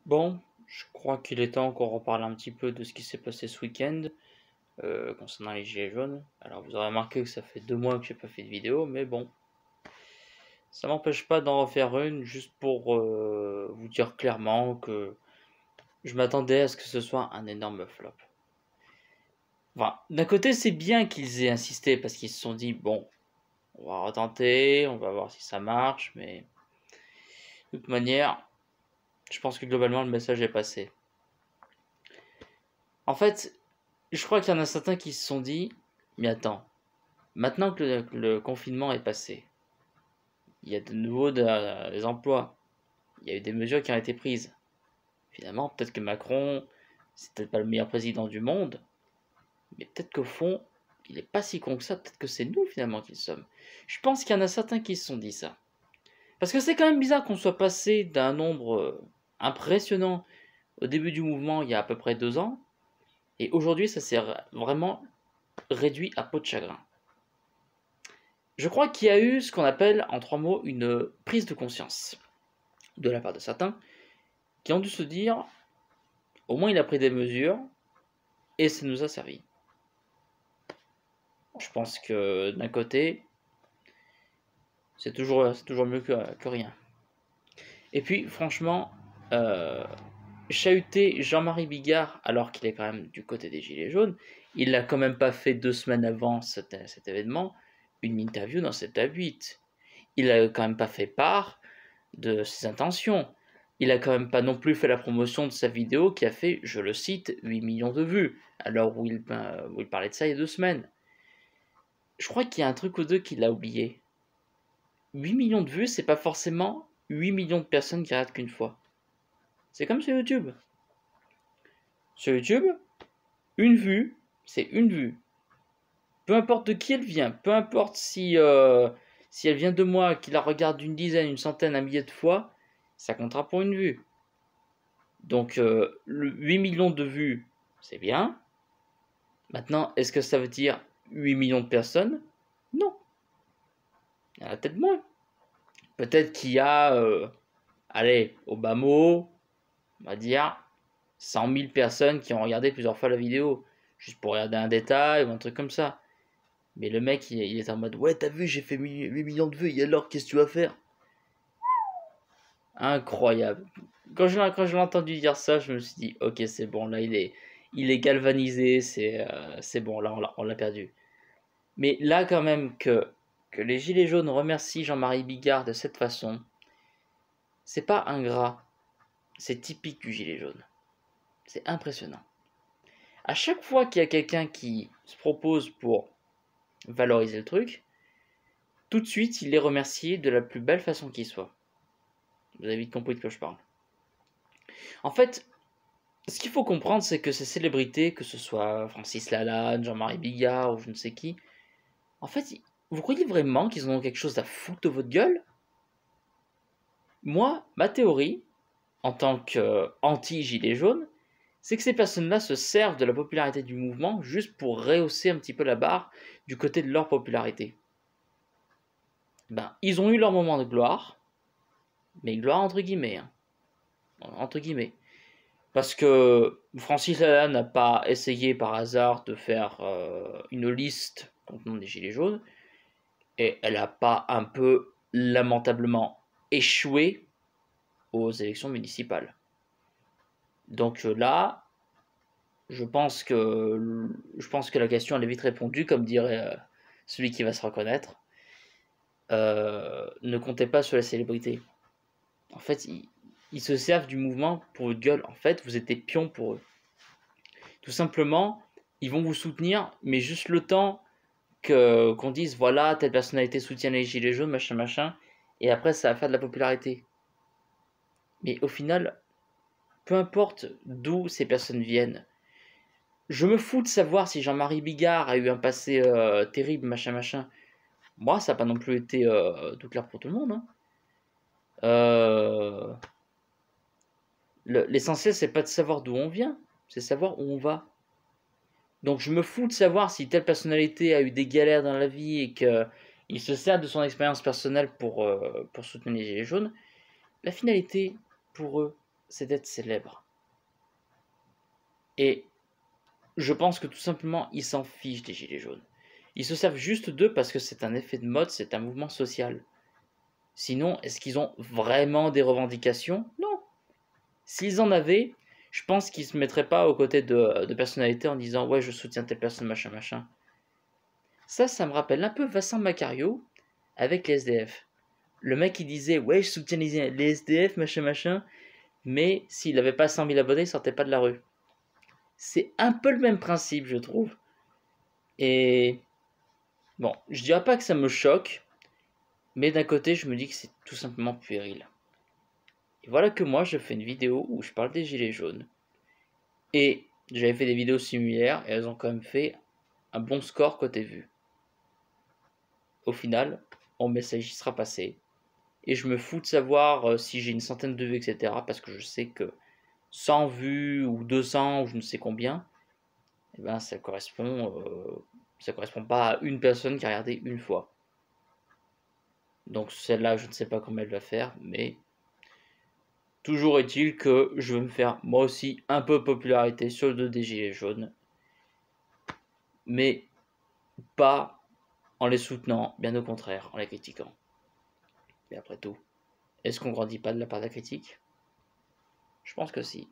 Bon, je crois qu'il est temps qu'on reparle un petit peu de ce qui s'est passé ce week-end concernant les Gilets jaunes. Alors vous aurez remarqué que ça fait 2 mois que j'ai pas fait de vidéo, mais bon, ça m'empêche pas d'en refaire une juste pour vous dire clairement que je m'attendais à ce que ce soit un énorme flop. Enfin, d'un côté c'est bien qu'ils aient insisté parce qu'ils se sont dit bon, on va retenter, on va voir si ça marche, mais de toute manière, je pense que globalement le message est passé. En fait, je crois qu'il y en a certains qui se sont dit, mais attends, maintenant que le confinement est passé, il y a de nouveau des emplois, il y a eu des mesures qui ont été prises. Finalement, peut-être que Macron, c'est peut-être pas le meilleur président du monde, mais peut-être qu'au fond, il n'est pas si con que ça, peut-être que c'est nous finalement qui le sommes. Je pense qu'il y en a certains qui se sont dit ça. Parce que c'est quand même bizarre qu'on soit passé d'un nombre impressionnant au début du mouvement il y a à peu près 2 ans, et aujourd'hui ça s'est vraiment réduit à peau de chagrin. Je crois qu'il y a eu ce qu'on appelle, en 3 mots, une prise de conscience de la part de certains qui ont dû se dire, au moins il a pris des mesures et ça nous a servi. Je pense que d'un côté, c'est toujours mieux que rien. Et puis franchement, chahuter Jean-Marie Bigard alors qu'il est quand même du côté des Gilets jaunes, il l'a quand même pas fait 2 semaines avant cet événement, une interview dans 7 à 8. Il a quand même pas fait part de ses intentions. Il a quand même pas non plus fait la promotion de sa vidéo qui a fait, je le cite, 8 millions de vues, alors où il parlait de ça il y a 2 semaines. Je crois qu'il y a un truc ou deux qu'il a oublié. 8 millions de vues, c'est pas forcément 8 millions de personnes qui regardent qu'une fois. C'est comme sur YouTube. Sur YouTube, une vue, c'est une vue. Peu importe de qui elle vient, peu importe si elle vient de moi, qui la regarde une dizaine, une centaine, un millier de fois, ça comptera pour une vue. Donc 8 millions de vues, c'est bien. Maintenant, est-ce que ça veut dire 8 millions de personnes? Non. Il y en a peut-être moins. Peut-être qu'il y a, allez, au bas mot, on va dire 100 000 personnes qui ont regardé plusieurs fois la vidéo, juste pour regarder un détail ou un truc comme ça. Mais le mec, il est en mode, ouais, t'as vu, j'ai fait 8 millions de vues, et alors, qu'est-ce que tu vas faire? Incroyable. Quand je l'ai entendu dire ça, je me suis dit, ok, c'est bon, là, il est galvanisé, c'est bon, là, on l'a perdu. Mais là, quand même, que les Gilets jaunes remercient Jean-Marie Bigard de cette façon, c'est pas ingrat, c'est typique du Gilet jaune. C'est impressionnant. À chaque fois qu'il y a quelqu'un qui se propose pour valoriser le truc, tout de suite, il est remercié de la plus belle façon qui soit. Vous avez vite compris de quoi je parle. En fait, ce qu'il faut comprendre, c'est que ces célébrités, que ce soit Francis Lalanne, Jean-Marie Bigard ou je ne sais qui, en fait, vous croyez vraiment qu'ils en ont quelque chose à foutre de votre gueule? Moi, ma théorie, en tant qu'anti-gilet jaune, c'est que ces personnes-là se servent de la popularité du mouvement juste pour rehausser un petit peu la barre du côté de leur popularité. Ben, ils ont eu leur moment de gloire, mais gloire entre guillemets. Hein. Entre guillemets. Parce que Francis Lalanne n'a pas essayé par hasard de faire une liste contenant des gilets jaunes, et elle n'a pas un peu lamentablement échoué aux élections municipales. Donc là, je pense que la question elle est vite répondue, comme dirait celui qui va se reconnaître. Ne comptez pas sur la célébrité. En fait, ils se servent du mouvement pour votre gueule. En fait, vous êtes des pions pour eux. Tout simplement, ils vont vous soutenir, mais juste le temps qu'on dise voilà, telle personnalité soutient les gilets jaunes, machin, machin, et après ça va faire de la popularité. Mais au final, peu importe d'où ces personnes viennent, je me fous de savoir si Jean-Marie Bigard a eu un passé terrible, machin, machin. Moi, ça n'a pas non plus été tout clair pour tout le monde. Hein. L'essentiel, c'est pas de savoir d'où on vient, c'est savoir où on va. Donc je me fous de savoir si telle personnalité a eu des galères dans la vie et qu'il se sert de son expérience personnelle pour soutenir les Gilets jaunes. La finalité, pour eux, c'est d'être célèbre. Et je pense que tout simplement, ils s'en fichent des gilets jaunes. Ils se servent juste d'eux parce que c'est un effet de mode, c'est un mouvement social. Sinon, est-ce qu'ils ont vraiment des revendications? Non. S'ils en avaient, je pense qu'ils se mettraient pas aux côtés de personnalités en disant ouais, je soutiens telle personne, machin, machin. Ça me rappelle un peu Vincent Macario avec les SDF. Le mec qui disait ouais, je soutiens les SDF, machin, machin, mais s'il n'avait pas 100 000 abonnés, il sortait pas de la rue. C'est un peu le même principe, je trouve. Et bon, je dirais pas que ça me choque, mais d'un côté, je me dis que c'est tout simplement puéril. Et voilà que moi, je fais une vidéo où je parle des gilets jaunes. Et j'avais fait des vidéos similaires et elles ont quand même fait un bon score côté vue. Au final, mon message y sera passé. Et je me fous de savoir si j'ai une centaine de vues, etc. Parce que je sais que 100 vues ou 200 ou je ne sais combien, eh ben, ça correspond pas à une personne qui a regardé une fois. Donc celle-là, je ne sais pas comment elle va faire, mais toujours est-il que je veux me faire moi aussi un peu popularité sur le dos des gilets jaunes, mais pas en les soutenant, bien au contraire, en les critiquant. Mais après tout, est-ce qu'on grandit pas de la part de la critique? Je pense que si.